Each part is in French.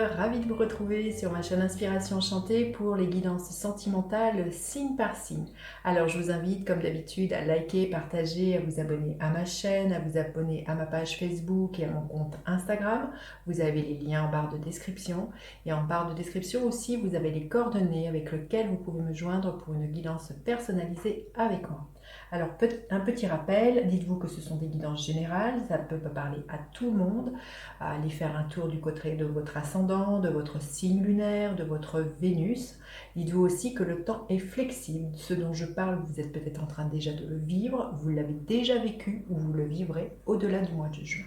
ravie de vous retrouver sur ma chaîne Inspiration Enchantée pour les guidances sentimentales signe par signe. Alors je vous invite comme d'habitude à liker, partager, à vous abonner à ma chaîne, à vous abonner à ma page Facebook et à mon compte Instagram. Vous avez les liens en barre de description et en barre de description aussi vous avez les coordonnées avec lesquelles vous pouvez me joindre pour une guidance personnalisée avec moi. Alors un petit rappel, dites-vous que ce sont des guidances générales, ça peut parler à tout le monde. Aller faire un tour du côté de votre ascendant, de votre signe lunaire, de votre Vénus. Dites-vous aussi que le temps est flexible. Ce dont je parle, vous êtes peut-être en train déjà de le vivre, vous l'avez déjà vécu ou vous le vivrez au-delà du mois de juin.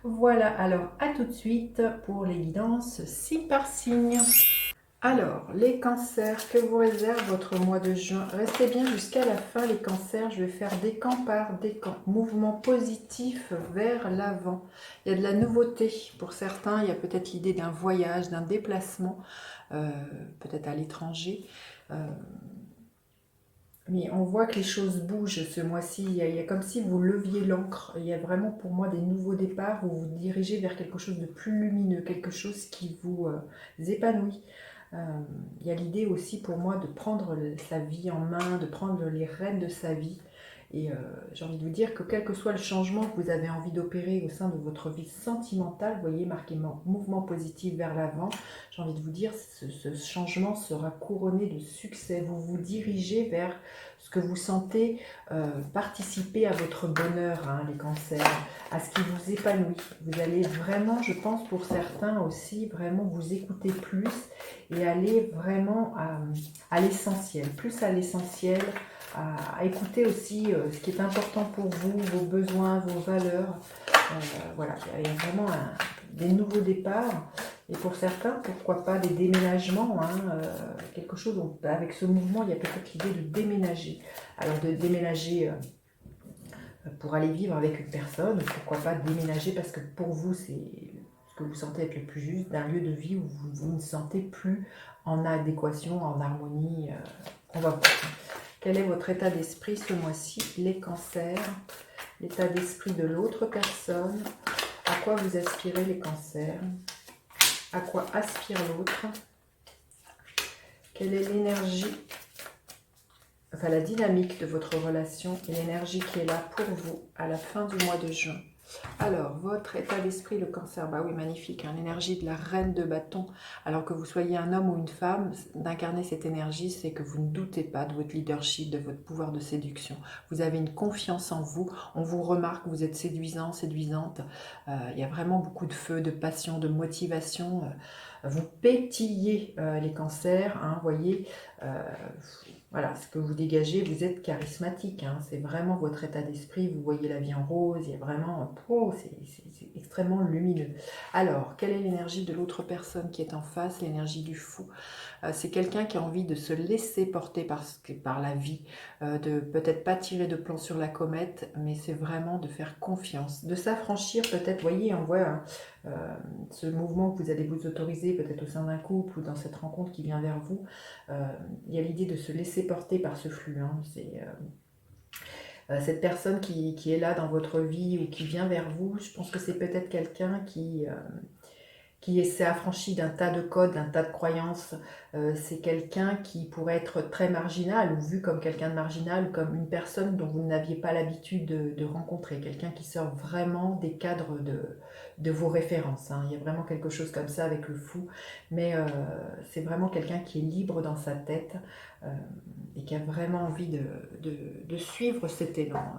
Voilà, alors à tout de suite pour les guidances signe par signe. Alors, les cancers, que vous réserve votre mois de juin? Restez bien jusqu'à la fin les cancers, je vais faire décan par décan. Mouvement positif vers l'avant. Il y a de la nouveauté pour certains, il y a peut-être l'idée d'un voyage, d'un déplacement, peut-être à l'étranger. Mais on voit que les choses bougent ce mois-ci, il y a comme si vous leviez l'encre. Il y a vraiment pour moi des nouveaux départs où vous dirigez vers quelque chose de plus lumineux, quelque chose qui vous épanouit. Il y a l'idée aussi pour moi de prendre sa vie en main, de prendre les rênes de sa vie. Et j'ai envie de vous dire que quel que soit le changement que vous avez envie d'opérer au sein de votre vie sentimentale, vous voyez, marqué mouvement positif vers l'avant, j'ai envie de vous dire ce changement sera couronné de succès. Vous vous dirigez vers ce que vous sentez participer à votre bonheur, hein, les cancers, à ce qui vous épanouit. Vous allez vraiment, je pense pour certains aussi, vraiment vous écouter plus et aller vraiment à l'essentiel, plus à l'essentiel, à écouter aussi ce qui est important pour vous, vos besoins, vos valeurs. Voilà, il y a vraiment des nouveaux départs. Et pour certains, pourquoi pas des déménagements, hein, quelque chose, avec ce mouvement, il y a peut-être l'idée de déménager. Alors de déménager pour aller vivre avec une personne, pourquoi pas déménager parce que pour vous, c'est ce que vous sentez être le plus juste, d'un lieu de vie où vous ne sentez plus en adéquation, en harmonie. On va voir. Quel est votre état d'esprit ce mois-ci, les cancers? L'état d'esprit de l'autre personne. À quoi vous aspirez les cancers? À quoi aspire l'autre? Quelle est l'énergie, enfin la dynamique de votre relation et l'énergie qui est là pour vous à la fin du mois de juin? Alors, votre état d'esprit, le cancer, bah oui, magnifique, hein, l'énergie de la reine de bâton. Alors que vous soyez un homme ou une femme, d'incarner cette énergie, c'est que vous ne doutez pas de votre leadership, de votre pouvoir de séduction. Vous avez une confiance en vous, on vous remarque, vous êtes séduisant, séduisante. Il y a vraiment beaucoup de feu, de passion, de motivation. Vous pétillez les cancers, hein, voyez. Voilà, ce que vous dégagez, vous êtes charismatique, hein, c'est vraiment votre état d'esprit, vous voyez la vie en rose, il y a vraiment, c'est extrêmement lumineux. Alors, quelle est l'énergie de l'autre personne qui est en face, l'énergie du fou? C'est quelqu'un qui a envie de se laisser porter par la vie, de peut-être pas tirer de plan sur la comète, mais c'est vraiment de faire confiance, de s'affranchir peut-être, voyez, on voit ce mouvement que vous allez vous autoriser peut-être au sein d'un couple ou dans cette rencontre qui vient vers vous. Il y a l'idée de se laisser porter par ce flux, hein. C'est cette personne qui est là dans votre vie ou qui vient vers vous. Je pense que c'est peut-être quelqu'un qui s'est affranchi d'un tas de codes, d'un tas de croyances. C'est quelqu'un qui pourrait être très marginal ou vu comme quelqu'un de marginal, comme une personne dont vous n'aviez pas l'habitude de rencontrer, quelqu'un qui sort vraiment des cadres de vos références, hein. Il y a vraiment quelque chose comme ça avec le fou, mais c'est vraiment quelqu'un qui est libre dans sa tête et qui a vraiment envie de suivre cet élan.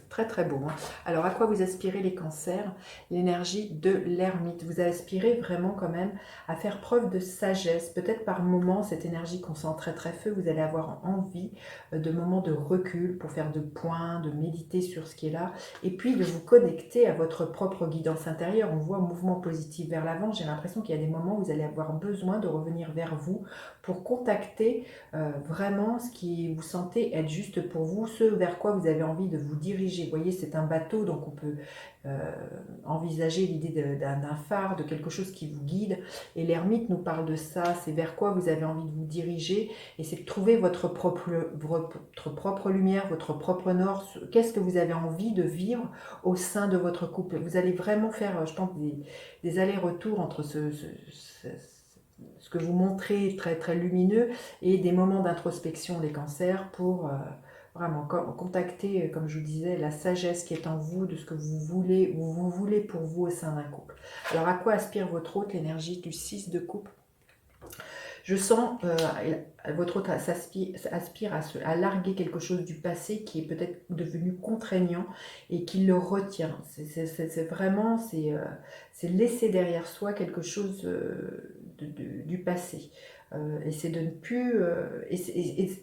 Très très beau, hein. Alors à quoi vous aspirez les cancers? L'énergie de l'ermite. Vous aspirez vraiment quand même à faire preuve de sagesse. Peut-être par moments, cette énergie qu'on sent très très feu, vous allez avoir envie de moments de recul pour faire de points, de méditer sur ce qui est là, et puis de vous connecter à votre propre guidance intérieure. On voit un mouvement positif vers l'avant. J'ai l'impression qu'il y a des moments où vous allez avoir besoin de revenir vers vous pour contacter vraiment ce qui vous sentez être juste pour vous, ce vers quoi vous avez envie de vous diriger. Vous voyez, c'est un bateau, donc on peut envisagez l'idée d'un phare, de quelque chose qui vous guide. Et l'ermite nous parle de ça, c'est vers quoi vous avez envie de vous diriger, et c'est de trouver votre propre lumière, votre propre nord. Qu'est-ce que vous avez envie de vivre au sein de votre couple? Vous allez vraiment faire, je pense, des allers-retours entre ce que vous montrez très, très lumineux et des moments d'introspection, les cancers, pour vraiment contacter, comme je vous disais, la sagesse qui est en vous, de ce que vous voulez, ou vous voulez pour vous au sein d'un couple. Alors à quoi aspire votre hôte, l'énergie du 6 de coupe? Je sens votre hôte aspire à larguer quelque chose du passé qui est peut-être devenu contraignant et qui le retient. C'est vraiment, c'est laisser derrière soi quelque chose du passé. Et c'est de ne plus,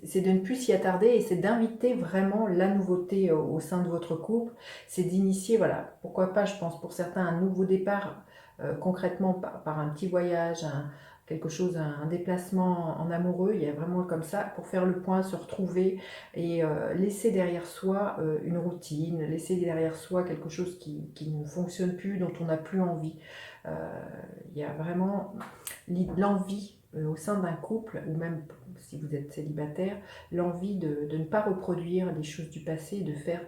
c'est de ne plus s'y attarder, et c'est d'inviter vraiment la nouveauté au sein de votre couple. C'est d'initier, voilà, pourquoi pas, je pense pour certains, un nouveau départ, concrètement par un petit voyage, quelque chose, un déplacement en amoureux. Il y a vraiment comme ça, pour faire le point, se retrouver et laisser derrière soi une routine, laisser derrière soi quelque chose qui ne fonctionne plus, dont on n'a plus envie. Il y a vraiment l'envie au sein d'un couple, ou même si vous êtes célibataire, l'envie de ne pas reproduire les choses du passé, de faire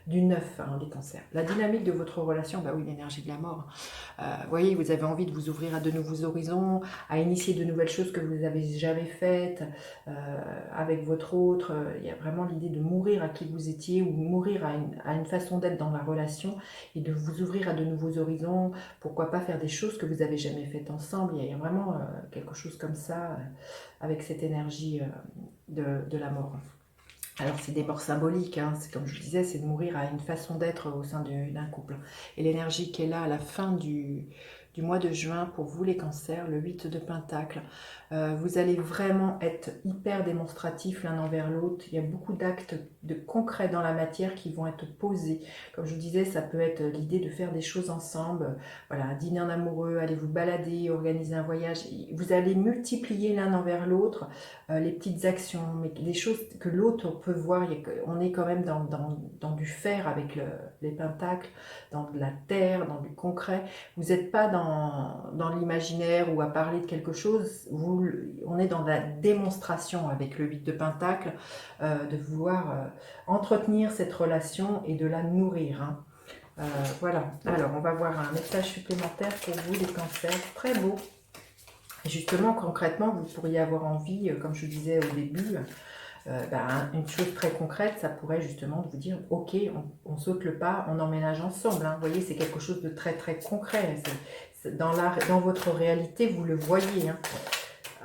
du neuf, hein, les cancers. La dynamique de votre relation, bah oui, l'énergie de la mort. Vous voyez, vous avez envie de vous ouvrir à de nouveaux horizons, à initier de nouvelles choses que vous n'avez jamais faites avec votre autre. Il y a vraiment l'idée de mourir à qui vous étiez, ou mourir à une façon d'être dans la relation, et de vous ouvrir à de nouveaux horizons. Pourquoi pas faire des choses que vous n'avez jamais faites ensemble. Il y a vraiment quelque chose comme ça, avec cette énergie de la mort. Alors c'est des morts symboliques, hein. C'est comme je disais, c'est de mourir à une façon d'être au sein d'un couple. Et l'énergie qui est là à la fin du mois de juin pour vous les cancers, le 8 de Pentacle, vous allez vraiment être hyper démonstratifs l'un envers l'autre. Il y a beaucoup d'actes de concrets dans la matière qui vont être posés. Comme je vous disais, ça peut être l'idée de faire des choses ensemble, voilà, un dîner en amoureux, allez vous balader, organiser un voyage. Vous allez multiplier l'un envers l'autre les petites actions, mais les choses que l'autre peut voir. On est quand même dans du faire avec les pentacles, dans de la terre, dans du concret. Vous n'êtes pas dans l'imaginaire ou à parler de quelque chose. On est dans la démonstration avec le 8 de Pentacle, de vouloir entretenir cette relation et de la nourrir, hein. Voilà, alors on va voir un message supplémentaire pour vous les cancers, très beau. Et justement, concrètement, vous pourriez avoir envie, comme je disais au début, une chose très concrète, ça pourrait justement de vous dire, ok, on saute le pas, on emménage ensemble, hein. Vous voyez, c'est quelque chose de très très concret. Dans votre réalité, vous le voyez, hein.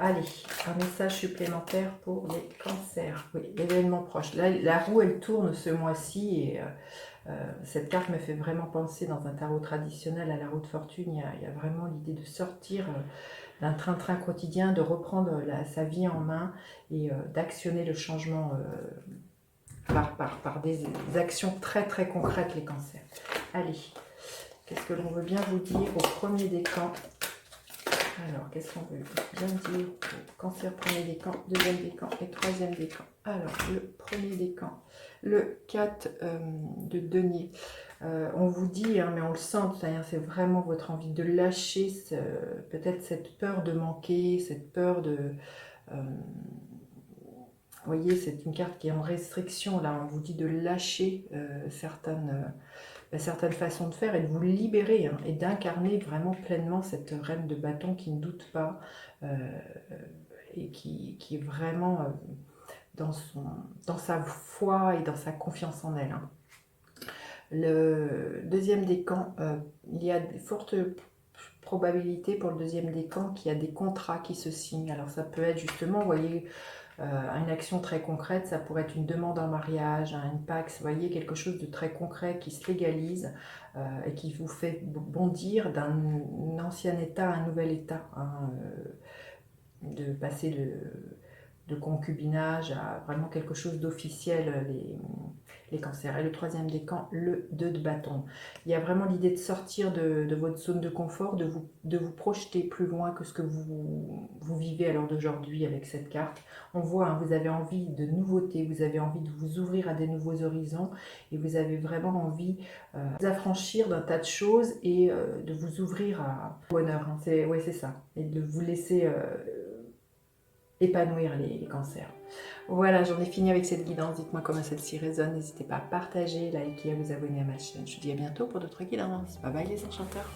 Allez, un message supplémentaire pour les cancers. Oui, l'événement proche. Là, la roue, elle tourne ce mois-ci, et cette carte me fait vraiment penser, dans un tarot traditionnel, à la roue de fortune. Il y a vraiment l'idée de sortir d'un train-train quotidien, de reprendre sa vie en main, et d'actionner le changement par des actions très très concrètes, les cancers. Allez, qu'est-ce que l'on veut bien vous dire au premier décan? Alors, qu'est-ce qu'on veut bien dire au cancer premier décan, deuxième décan et troisième décan? Alors, le premier décan, le 4 de denier. On vous dit, hein, mais on le sent, c'est vraiment votre envie de lâcher peut-être cette peur de manquer, cette peur de... vous voyez, c'est une carte qui est en restriction, là, on vous dit de lâcher certaines façons de faire, et de vous libérer, hein, et d'incarner vraiment pleinement cette reine de bâton qui ne doute pas, et qui est vraiment dans sa foi et dans sa confiance en elle, hein. Le deuxième décan, il y a de fortes probabilités pour le deuxième décan qu'il y a des contrats qui se signent. Alors ça peut être justement, vous voyez, une action très concrète, ça pourrait être une demande en mariage, hein, une PAX, vous voyez, quelque chose de très concret qui se légalise, et qui vous fait bondir d'un ancien état à un nouvel état, hein, de passer de concubinage à vraiment quelque chose d'officiel, les cancers. Et le troisième décan, le 2 de bâton. Il y a vraiment l'idée de sortir de votre zone de confort, de vous projeter plus loin que ce que vous vivez à l'heure d'aujourd'hui avec cette carte. On voit, hein, vous avez envie de nouveautés, vous avez envie de vous ouvrir à des nouveaux horizons et vous avez vraiment envie de vous affranchir d'un tas de choses et de vous ouvrir à bonheur. Hein. Ouais, c'est ça. Et de vous laisser épanouir les cancers. Voilà, j'en ai fini avec cette guidance. Dites-moi comment celle-ci résonne. N'hésitez pas à partager, liker, à vous abonner à ma chaîne. Je vous dis à bientôt pour d'autres guidances. Bye bye les enchanteurs.